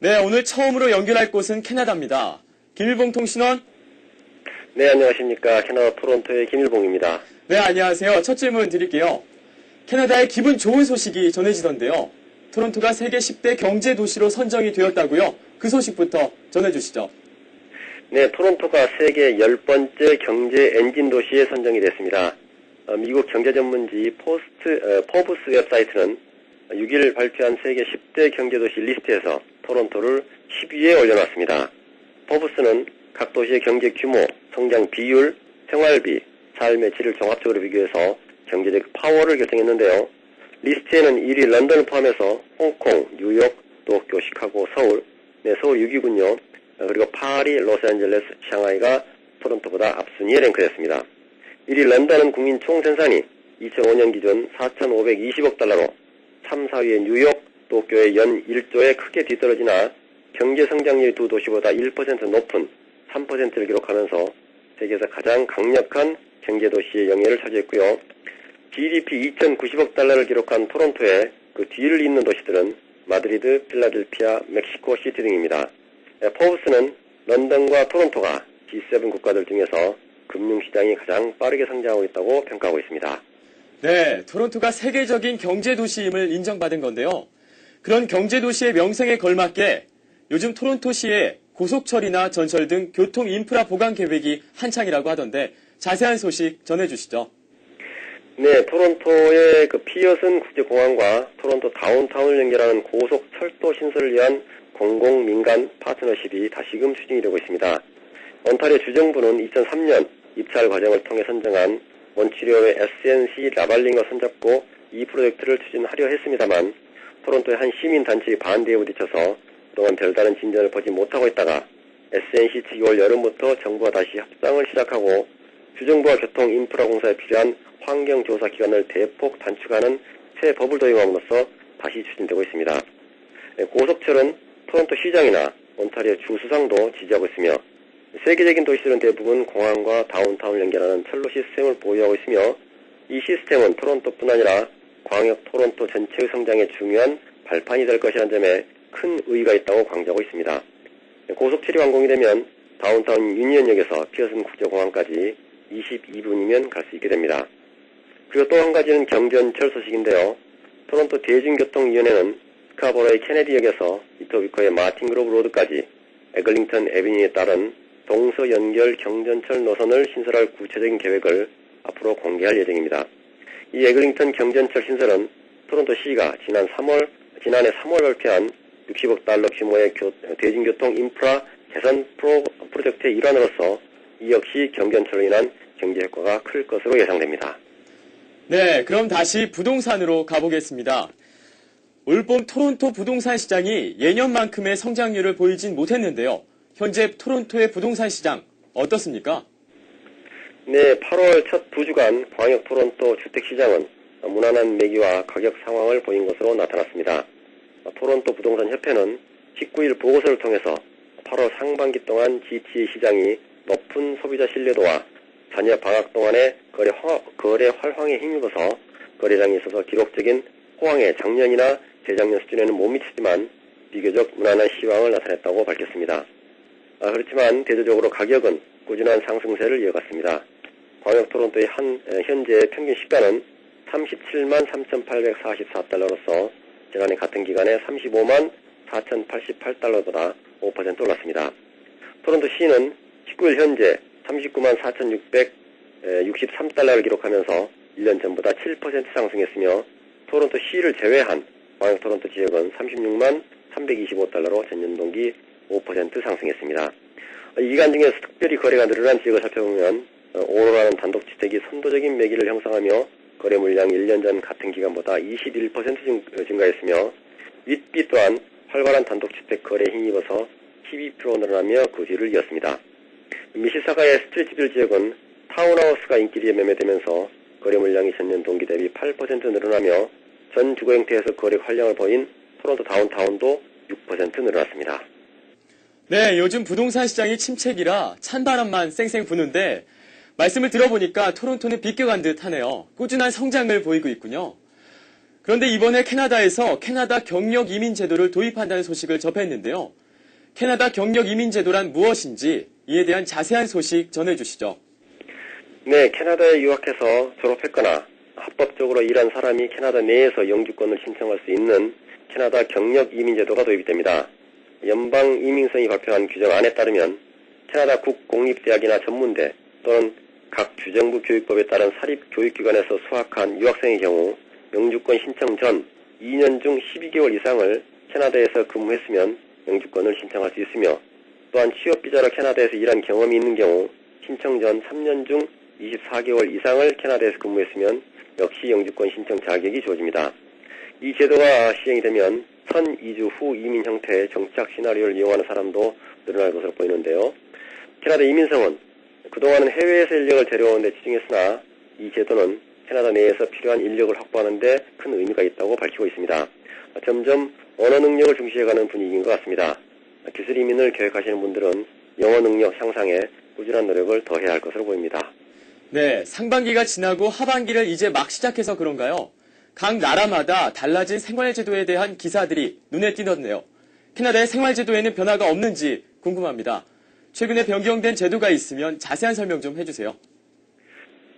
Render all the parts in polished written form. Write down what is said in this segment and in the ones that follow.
네, 오늘 처음으로 연결할 곳은 캐나다입니다. 김일봉 통신원. 네, 안녕하십니까. 캐나다 토론토의 김일봉입니다. 네, 안녕하세요. 첫 질문 드릴게요. 캐나다의 기분 좋은 소식이 전해지던데요. 토론토가 세계 10대 경제 도시로 선정이 되었다고요. 그 소식부터 전해주시죠. 네, 토론토가 세계 10번째 경제 엔진 도시에 선정이 됐습니다. 미국 경제 전문지 포브스 웹사이트는 6일 발표한 세계 10대 경제 도시 리스트에서 토론토를 10위에 올려놨습니다. 포브스는 각 도시의 경제 규모, 성장 비율, 생활비, 삶의 질을 종합적으로 비교해서 경제적 파워를 결정했는데요. 리스트에는 1위 런던을 포함해서 홍콩, 뉴욕, 도쿄, 시카고, 서울, 네, 서울 6위군요. 그리고 파리, 로스앤젤레스, 샹하이가 토론토보다 앞순위에 랭크됐습니다. 1위 런던은 국민 총생산이 2005년 기준 4,520억 달러로 3, 4위의 뉴욕, 도쿄의 연 1조에 크게 뒤떨어지나 경제 성장률이 두 도시보다 1% 높은 3%를 기록하면서 세계에서 가장 강력한 경제 도시의 영예를 차지했고요. GDP 2,090억 달러를 기록한 토론토의 그 뒤를 잇는 도시들은 마드리드, 필라델피아, 멕시코 시티 등입니다. 포브스는 런던과 토론토가 G7 국가들 중에서 금융시장이 가장 빠르게 성장하고 있다고 평가하고 있습니다. 네, 토론토가 세계적인 경제 도시임을 인정받은 건데요. 그런 경제 도시의 명성에 걸맞게 요즘 토론토시의 고속철이나 전철 등 교통 인프라 보강 계획이 한창이라고 하던데 자세한 소식 전해주시죠. 네, 토론토의 그 피어슨 국제공항과 토론토 다운타운을 연결하는 고속철도 신설을 위한 공공민간 파트너십이 다시금 추진이 되고 있습니다. 온타리오 주정부는 2003년 입찰 과정을 통해 선정한 온타리오의 SNC 라발링과 손잡고 이 프로젝트를 추진하려 했습니다만 토론토의 한 시민단체의 반대에 부딪혀서 그동안 별다른 진전을 보지 못하고 있다가 SNC 측이 올 여름부터 정부와 다시 협상을 시작하고 주정부와 교통인프라공사에 필요한 환경조사 기간을 대폭 단축하는 새 법을 도입함으로써 다시 추진되고 있습니다. 고속철은 토론토 시장이나 온타리오 주수상도 지지하고 있으며 세계적인 도시들은 대부분 공항과 다운타운을 연결하는 철로 시스템을 보유하고 있으며 이 시스템은 토론토뿐 아니라 광역 토론토 전체의 성장에 중요한 발판이 될 것이라는 점에 큰 의의가 있다고 강조하고 있습니다. 고속철이 완공이 되면 다운타운 유니언역에서 피어슨 국제공항까지 22분이면 갈 수 있게 됩니다. 그리고 또 한 가지는 경전철 소식인데요. 토론토 대중교통위원회는 스카보로의 케네디역에서 이토비코의 마틴그로브 로드까지 에글링턴 애비뉴에 따른 동서 연결 경전철 노선을 신설할 구체적인 계획을 앞으로 공개할 예정입니다. 이 에글링턴 경전철 신설은 토론토 시가 지난해 3월 발표한 60억 달러 규모의 대중교통 인프라 개선 프로젝트의 일환으로서 이 역시 경전철로 인한 경제 효과가 클 것으로 예상됩니다. 네, 그럼 다시 부동산으로 가보겠습니다. 올봄 토론토 부동산 시장이 예년만큼의 성장률을 보이진 못했는데요. 현재 토론토의 부동산 시장 어떻습니까? 네, 8월 첫 2주간 광역 토론토 주택시장은 무난한 매기와 가격 상황을 보인 것으로 나타났습니다. 토론토 부동산 협회는 19일 보고서를 통해서 8월 상반기 동안 GTA 시장이 높은 소비자 신뢰도와 자녀 방학 동안의 거래 활황에 힘입어서 거래량이 있어서 기록적인 호황의 작년이나 재작년 수준에는 못 미치지만 비교적 무난한 시황을 나타냈다고 밝혔습니다. 그렇지만 대조적으로 가격은 꾸준한 상승세를 이어갔습니다. 광역 토론토의 현재 평균 시가는 37만 3,844달러로서 지난해 같은 기간에 35만 4,088달러보다 5% 올랐습니다. 토론토 시는 19일 현재 39만 4,663달러를 기록하면서 1년 전보다 7% 상승했으며 토론토 시를 제외한 광역 토론토 지역은 36만 325달러로 전년 동기 5% 상승했습니다. 이 기간 중에서 특별히 거래가 늘어난 지역을 살펴보면 오로라는 단독주택이 선도적인 매기를 형성하며 거래 물량이 1년 전 같은 기간보다 21% 증가했으며 윗비 또한 활발한 단독주택 거래에 힘입어서 12% 늘어나며 그 뒤를 이었습니다. 미시사가의 스트리트빌 지역은 타운하우스가 인기리에 매매되면서 거래 물량이 전년 동기 대비 8% 늘어나며 전 주거 형태에서 거래 활량을 보인 토론토 다운타운도 6% 늘어났습니다. 네, 요즘 부동산 시장이 침체기라 찬바람만 쌩쌩 부는데 말씀을 들어보니까 토론토는 비껴간 듯 하네요. 꾸준한 성장을 보이고 있군요. 그런데 이번에 캐나다에서 캐나다 경력 이민 제도를 도입한다는 소식을 접했는데요. 캐나다 경력 이민 제도란 무엇인지 이에 대한 자세한 소식 전해주시죠. 네, 캐나다에 유학해서 졸업했거나 합법적으로 일한 사람이 캐나다 내에서 영주권을 신청할 수 있는 캐나다 경력 이민 제도가 도입이 됩니다. 연방 이민성이 발표한 규정안에 따르면 캐나다 국공립대학이나 전문대 또는 각 주정부 교육법에 따른 사립교육기관에서 수학한 유학생의 경우 영주권 신청 전 2년 중 12개월 이상을 캐나다에서 근무했으면 영주권을 신청할 수 있으며, 또한 취업비자로 캐나다에서 일한 경험이 있는 경우 신청 전 3년 중 24개월 이상을 캐나다에서 근무했으면 역시 영주권 신청 자격이 주어집니다. 이 제도가 시행이 되면 선이주 후 이민 형태의 정착 시나리오를 이용하는 사람도 늘어날 것으로 보이는데요. 캐나다 이민성은 그동안은 해외에서 인력을 데려오는 데 집중했으나 이 제도는 캐나다 내에서 필요한 인력을 확보하는 데 큰 의미가 있다고 밝히고 있습니다. 점점 언어 능력을 중시해가는 분위기인 것 같습니다. 기술 이민을 계획하시는 분들은 영어 능력 향상에 꾸준한 노력을 더 해야 할 것으로 보입니다. 네, 상반기가 지나고 하반기를 이제 막 시작해서 그런가요? 각 나라마다 달라진 생활제도에 대한 기사들이 눈에 띄던데요. 캐나다의 생활제도에는 변화가 없는지 궁금합니다. 최근에 변경된 제도가 있으면 자세한 설명 좀 해주세요.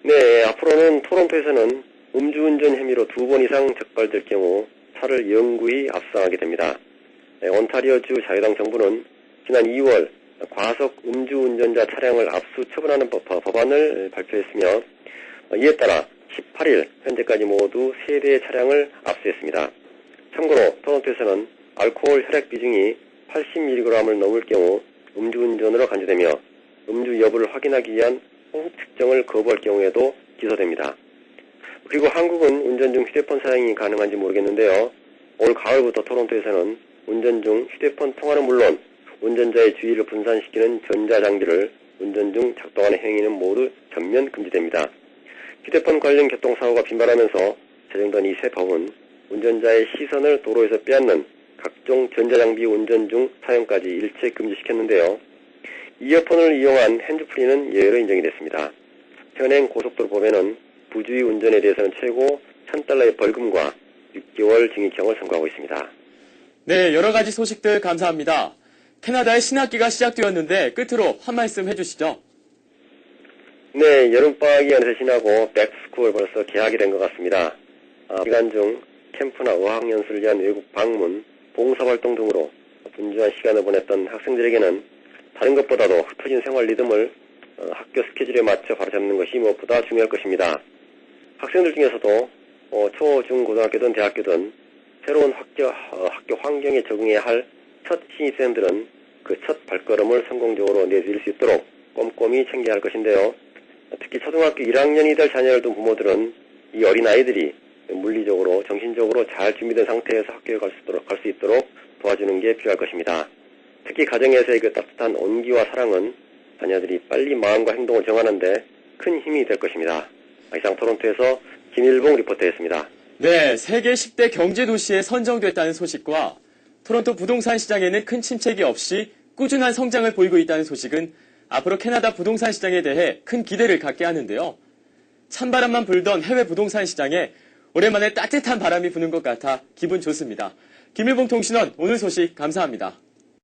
네, 앞으로는 토론토에서는 음주운전 혐의로 2번 이상 적발될 경우 차를 영구히 압수하게 됩니다. 온타리오주 자유당 정부는 지난 2월 과속 음주운전자 차량을 압수 처분하는 법안을 발표했으며, 이에 따라 18일 현재까지 모두 3대의 차량을 압수했습니다. 참고로 토론토에서는 알코올 혈액 비중이 80mg을 넘을 경우 음주운전으로 간주되며, 음주 여부를 확인하기 위한 호흡 측정을 거부할 경우에도 기소됩니다. 그리고 한국은 운전 중 휴대폰 사용이 가능한지 모르겠는데요. 올 가을부터 토론토에서는 운전 중 휴대폰 통화는 물론 운전자의 주의를 분산시키는 전자장비를 운전 중 작동하는 행위는 모두 전면 금지됩니다. 휴대폰 관련 교통사고가 빈발하면서 제정된 이 새 법은 운전자의 시선을 도로에서 빼앗는 각종 전자장비 운전 중 사용까지 일체 금지시켰는데요. 이어폰을 이용한 핸즈프리는 예외로 인정이 됐습니다. 현행 고속도로법에는 부주의 운전에 대해서는 최고 $1,000의 벌금과 6개월 징역형을 선고하고 있습니다. 네, 여러 가지 소식들 감사합니다. 캐나다의 신학기가 시작되었는데 끝으로 한 말씀 해주시죠. 네, 여름방학이 어느새 지나고 백스쿨 벌써 개학이 된 것 같습니다. 기간 중 캠프나 어학연수를 위한 외국 방문, 봉사활동 등으로 분주한 시간을 보냈던 학생들에게는 다른 것보다도 흩어진 생활 리듬을 학교 스케줄에 맞춰 바로잡는 것이 무엇보다 중요할 것입니다. 학생들 중에서도 초, 중, 고등학교든 대학교든 새로운 학교 환경에 적응해야 할 첫 신입생들은 그 첫 발걸음을 성공적으로 내디딜 수 있도록 꼼꼼히 챙겨야 할 것인데요. 특히 초등학교 1학년이 될 자녀를 둔 부모들은 이 어린아이들이 물리적으로, 정신적으로 잘 준비된 상태에서 학교에 갈 수 있도록 도와주는 게 필요할 것입니다. 특히 가정에서의 그 따뜻한 온기와 사랑은 자녀들이 빨리 마음과 행동을 정하는데 큰 힘이 될 것입니다. 이상 토론토에서 김일봉 리포터였습니다. 네, 세계 10대 경제도시에 선정됐다는 소식과 토론토 부동산 시장에는 큰 침체기 없이 꾸준한 성장을 보이고 있다는 소식은 앞으로 캐나다 부동산 시장에 대해 큰 기대를 갖게 하는데요. 찬바람만 불던 해외 부동산 시장에 오랜만에 따뜻한 바람이 부는 것 같아 기분 좋습니다. 김일봉 통신원 오늘 소식 감사합니다.